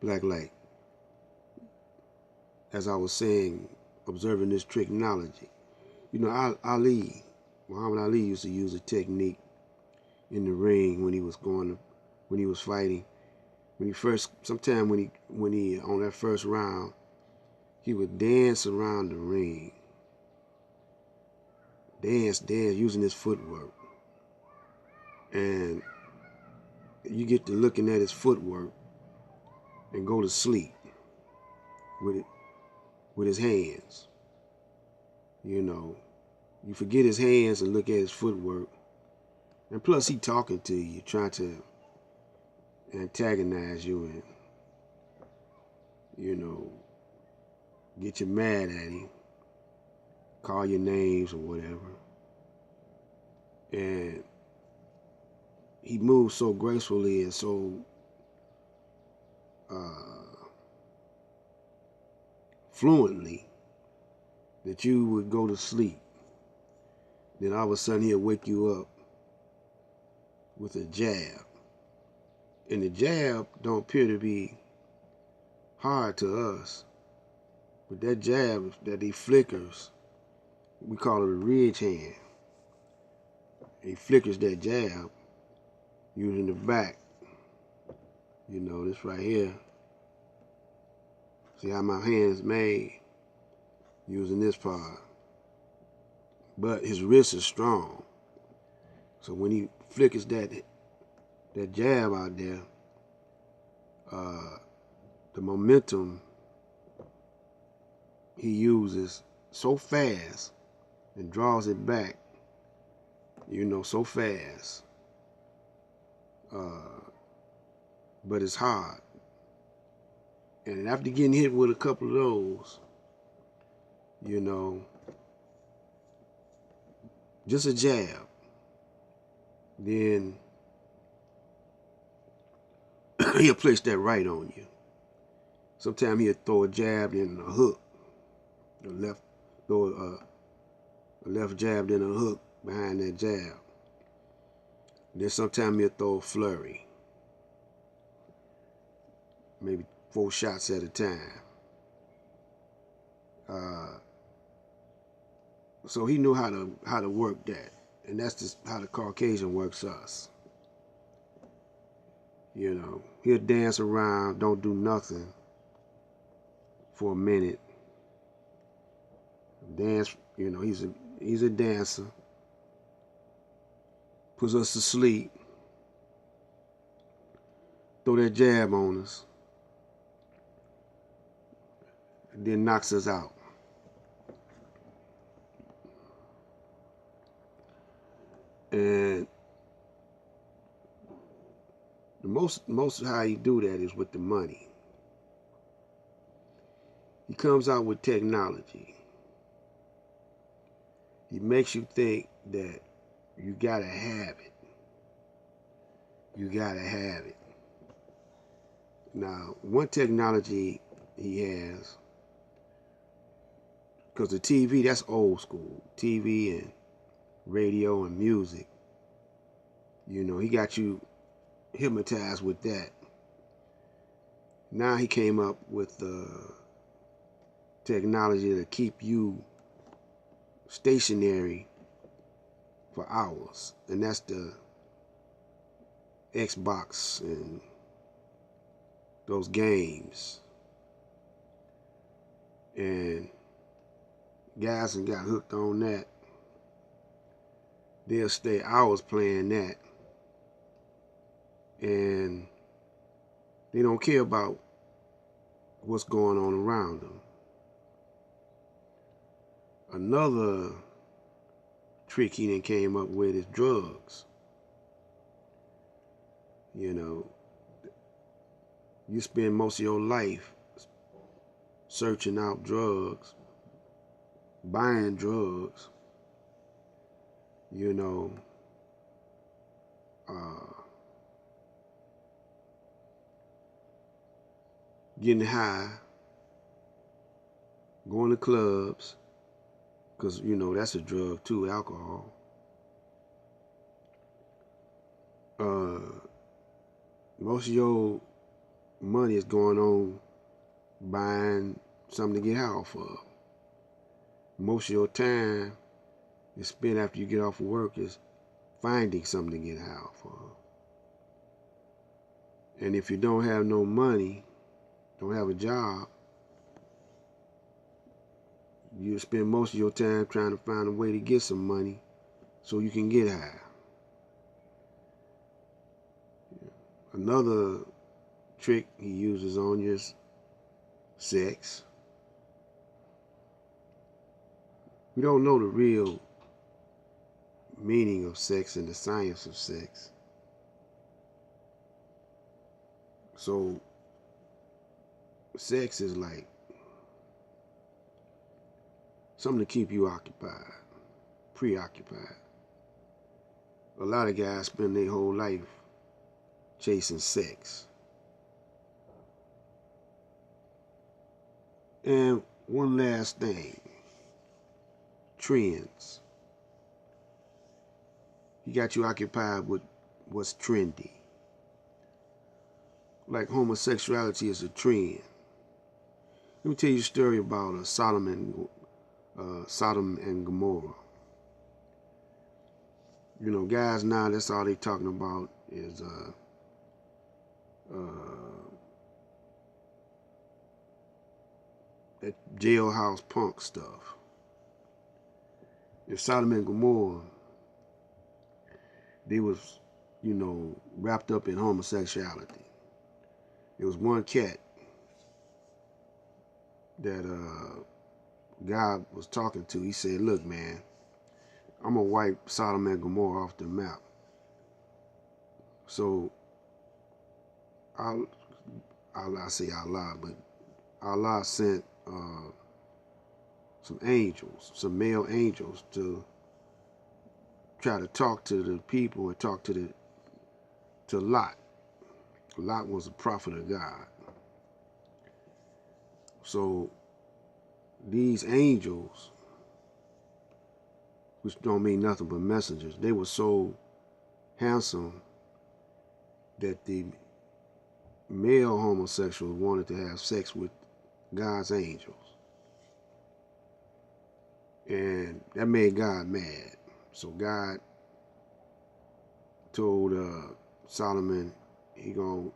Black light. As I was saying, observing this technology. You know, Muhammad Ali used to use a technique in the ring when he was fighting. Sometime when he on that first round, he would dance around the ring, dance, using his footwork, and you get to looking at his footwork and go to sleep with it, with his hands. You know, you forget his hands and look at his footwork, and plus he talking to you, trying to antagonize you and, you know, get you mad at him, call your names or whatever. And he moves so gracefully and so fluently that you would go to sleep. Then all of a sudden he'll wake you up with a jab. And the jab don't appear to be hard to us, but that jab that he flickers, we call it a ridge hand. He flickers that jab using the back. You know, this right here. See how my hand is made? Using this part. But his wrist is strong. So when he flickers that jab out there, the momentum he uses so fast and draws it back, you know, so fast. But it's hard. And after getting hit with a couple of those, you know, just a jab, then he'll place that right on you. Sometimes he'll throw a jab, then a hook. Throw a left jab, then a hook behind that jab. Then sometimes he'll throw a flurry. Maybe 4 shots at a time. So he knew how to work that. And that's just how the Caucasian works us. You know, he'll dance around, don't do nothing for a minute. Dance, you know, he's a dancer. Puts us to sleep. Throw that jab on us. And then knocks us out. And the most how he do that is with the money. He comes out with technology. He makes you think that you gotta have it. You gotta have it. Now, one technology he has, because the TV, that's old school. TV and radio and music. You know, he got you hypnotized with that. Now he came up with technology to keep you stationary for hours. And that's the Xbox and those games. And guys that got hooked on that, they'll stay hours playing that. And they don't care about what's going on around them. Another trick he done came up with is drugs. You know, you spend most of your life searching out drugs, buying drugs, you know, getting high, going to clubs, because, you know, that's a drug too, alcohol. Most of your money is going on buying something to get high off of. Most of your time is spent after you get off of work is finding something to get high off of. And if you don't have no money, don't have a job, you spend most of your time trying to find a way to get some money so you can get high. Another trick he uses on you is sex. We don't know the real meaning of sex and the science of sex. So sex is like something to keep you occupied, preoccupied. A lot of guys spend their whole life chasing sex. And one last thing, trends. He got you occupied with what's trendy. Like homosexuality is a trend. Let me tell you a story about Sodom and Gomorrah. You know, guys now, that's all they talking about is that jailhouse punk stuff. If Sodom and Gomorrah, they was, you know, wrapped up in homosexuality. There was one cat that God was talking to. He said, look, man, I'm going to wipe Sodom and Gomorrah off the map. So, I say Allah, but Allah sent some angels, some male angels, to try to talk to the people and talk to Lot. Lot was a prophet of God. So these angels, which don't mean nothing but messengers, they were so handsome that the male homosexuals wanted to have sex with God's angels. And that made God mad. So God told Solomon he gonna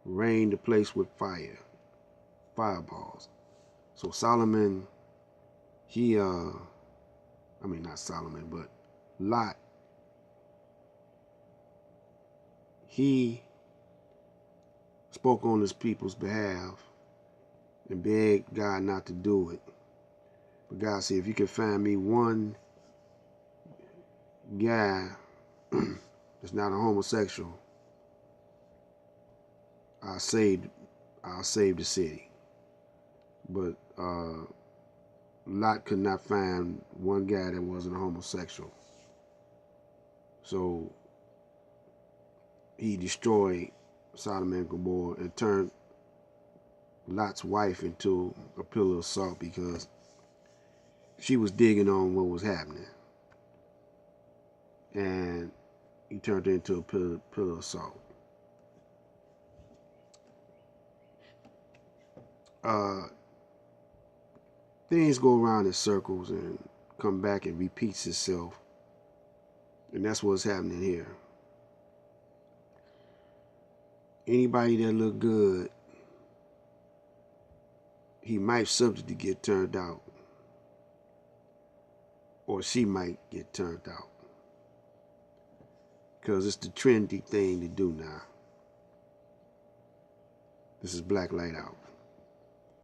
rain the place with fireballs. So Solomon, not Solomon, but Lot, he spoke on his people's behalf and begged God not to do it. But God said, if you can find me one guy that's not a homosexual, I'll save the city. But Lot could not find one guy that wasn't a homosexual. So he destroyed Sodom and Gomorrah and turned Lot's wife into a pillar of salt because she was digging on what was happening. And he turned her into a pillar of salt. Things go around in circles and come back and repeats itself. And that's what's happening here. Anybody that look good, he might subject to get turned out. Or she might get turned out. Because it's the trendy thing to do now. This is Black Light Out.